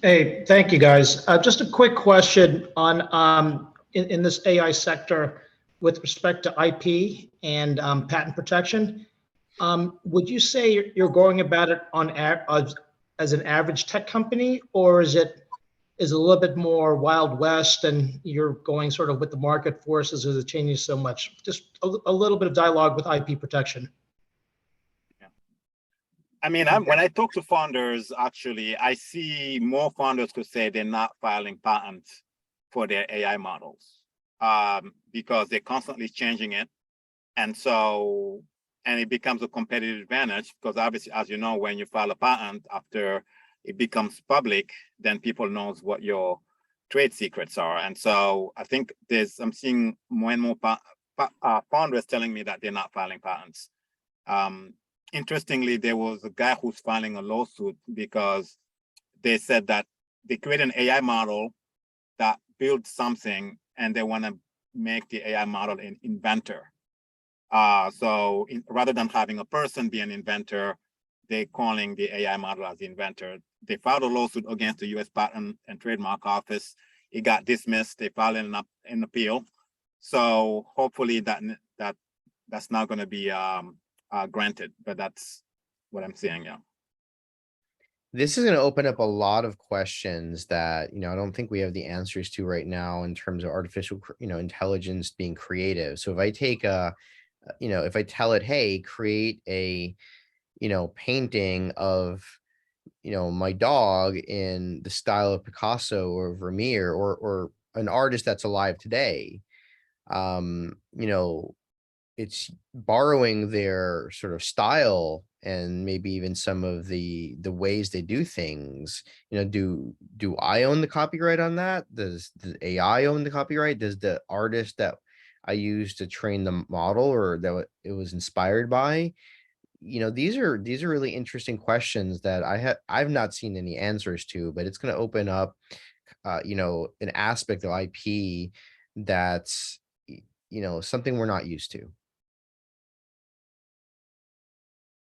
J: Hey, thank you, guys. Just a quick question on in this AI sector with respect to IP and patent protection. Would you say you're going about it on as an average tech company, or is it a little bit more Wild West and you're going sort of with the market forces as it changes so much? Just a little bit of dialogue with IP protection.
D: I mean, when I talk to founders, actually, I see more founders could say they're not filing patents for their AI models because they're constantly changing it. And so, and it becomes a competitive advantage because obviously, as you know, when you file a patent after it becomes public, then people knows what your trade secrets are. And so I think I'm seeing more and more founders telling me that they're not filing patents. Interestingly, there was a guy who's filing a lawsuit because they said that they create an AI model that builds something and they want to make the AI model an inventor. Rather than having a person be an inventor, they're calling the AI model as the inventor. They filed a lawsuit against the US Patent and Trademark Office. It got dismissed. They filed an appeal. So hopefully that's not going to be granted, but that's what I'm seeing. Yeah.
C: This is going to open up a lot of questions that, I don't think we have the answers to right now in terms of artificial, intelligence being creative. So if I take if I tell it, hey, create a, painting of, my dog in the style of Picasso or Vermeer or an artist that's alive today, it's borrowing their sort of style and maybe even some of the ways they do things. Do I own the copyright on that? Does the AI own the copyright? Does the artist that I used to train the model or that it was inspired by? These are really interesting questions that I've not seen any answers to, but it's going to open up an aspect of IP that's something we're not used to.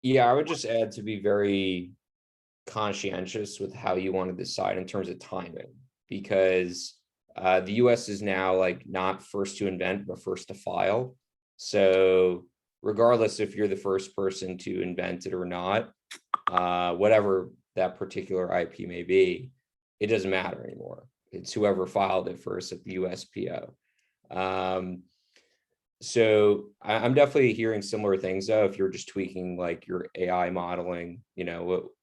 F: Yeah, I would just add to be very conscientious with how you want to decide in terms of timing, because the US is now like not first to invent, but first to file. So regardless if you're the first person to invent it or not, whatever that particular IP may be, it doesn't matter anymore. It's whoever filed it first at the USPO. So I'm definitely hearing similar things though. If you're just tweaking like your AI modeling,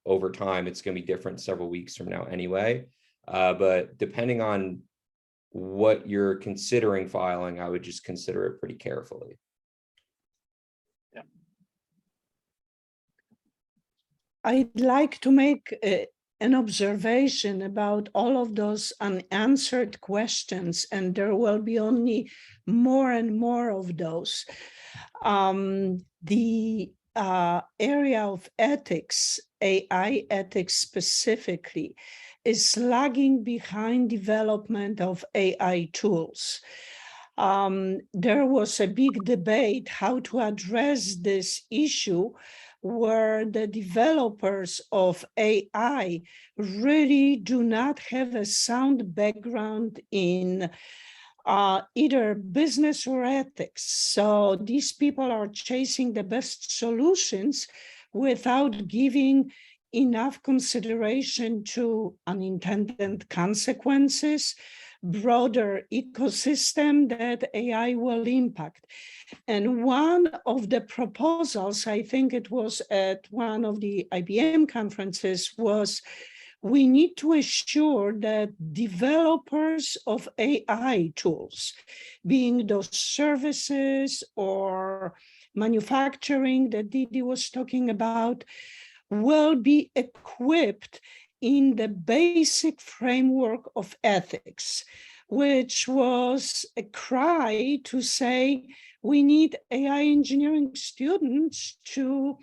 F: over time, it's going to be different several weeks from now anyway. But depending on what you're considering filing, I would just consider it pretty carefully.
D: Yeah.
H: I'd like to make an observation about all of those unanswered questions, and there will be only more and more of those. The area of ethics, AI ethics specifically, is lagging behind development of AI tools. There was a big debate how to address this issue, where the developers of AI really do not have a sound background in either business or ethics. So these people are chasing the best solutions without giving enough consideration to unintended consequences, broader ecosystem that AI will impact. And one of the proposals, I think it was at one of the IBM conferences, was we need to assure that developers of AI tools, being those services or manufacturing that Didi was talking about, will be equipped in the basic framework of ethics, which was a cry to say we need AI engineering students to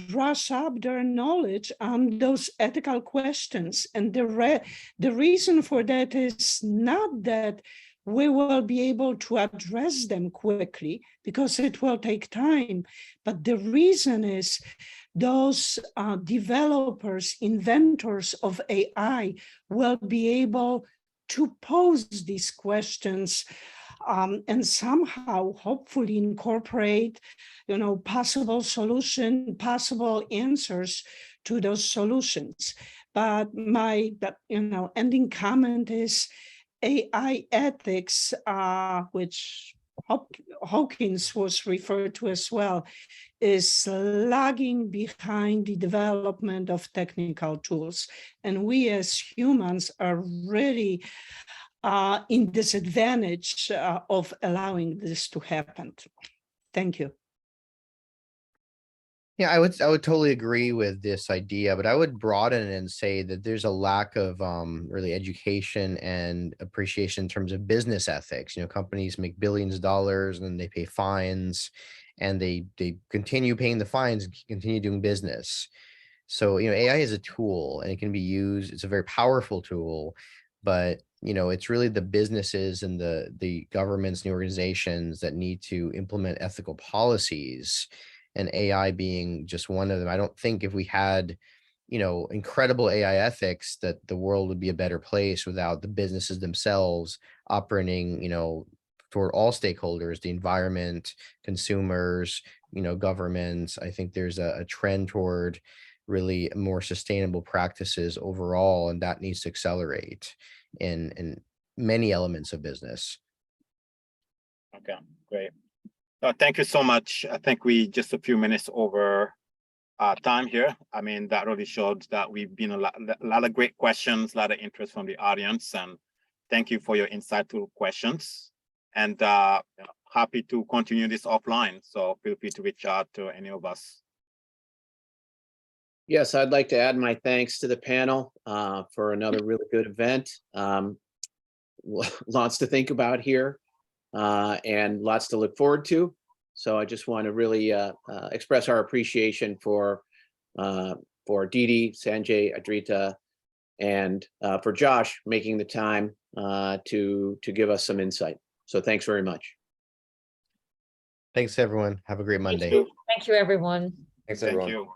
H: brush up their knowledge on those ethical questions. And the reason for that is not that we will be able to address them quickly, because it will take time. But the reason is those developers, inventors of AI will be able to pose these questions and somehow hopefully incorporate, possible possible answers to those solutions. But my, ending comment is AI ethics, which Hawkins was referred to as well, is lagging behind the development of technical tools. And we as humans are really in disadvantage of allowing this to happen. Thank you.
C: Yeah, I would totally agree with this idea, but I would broaden it and say that there's a lack of really education and appreciation in terms of business ethics. You know, companies make billions of dollars and then they pay fines, and they continue paying the fines and continue doing business. So, you know, AI is a tool and it can be used. It's a very powerful tool, but you know, it's really the businesses and the governments and the organizations that need to implement ethical policies, and AI being just one of them. I don't think if we had, you know, incredible AI ethics, that the world would be a better place without the businesses themselves operating, you know, toward all stakeholders, the environment, consumers, you know, governments. I think there's a trend toward really more sustainable practices overall, and that needs to accelerate in many elements of business.
D: Okay, great. Thank you so much. I think we just a few minutes over time here. I mean, that really showed that we've been a lot of great questions, a lot of interest from the audience, and thank you for your insightful questions. And happy to continue this offline. So feel free to reach out to any of us.
A: Yes, I'd like to add my thanks to the panel for another really good event. Lots to think about here and lots to look forward to. So I just want to really express our appreciation for Didi, Sanjay, Adrita, and for Josh making the time to give us some insight. So thanks very much.
C: Thanks, everyone. Have a great Monday.
E: Thank you, everyone.
F: Thanks,
D: Thank
F: everyone.
D: you.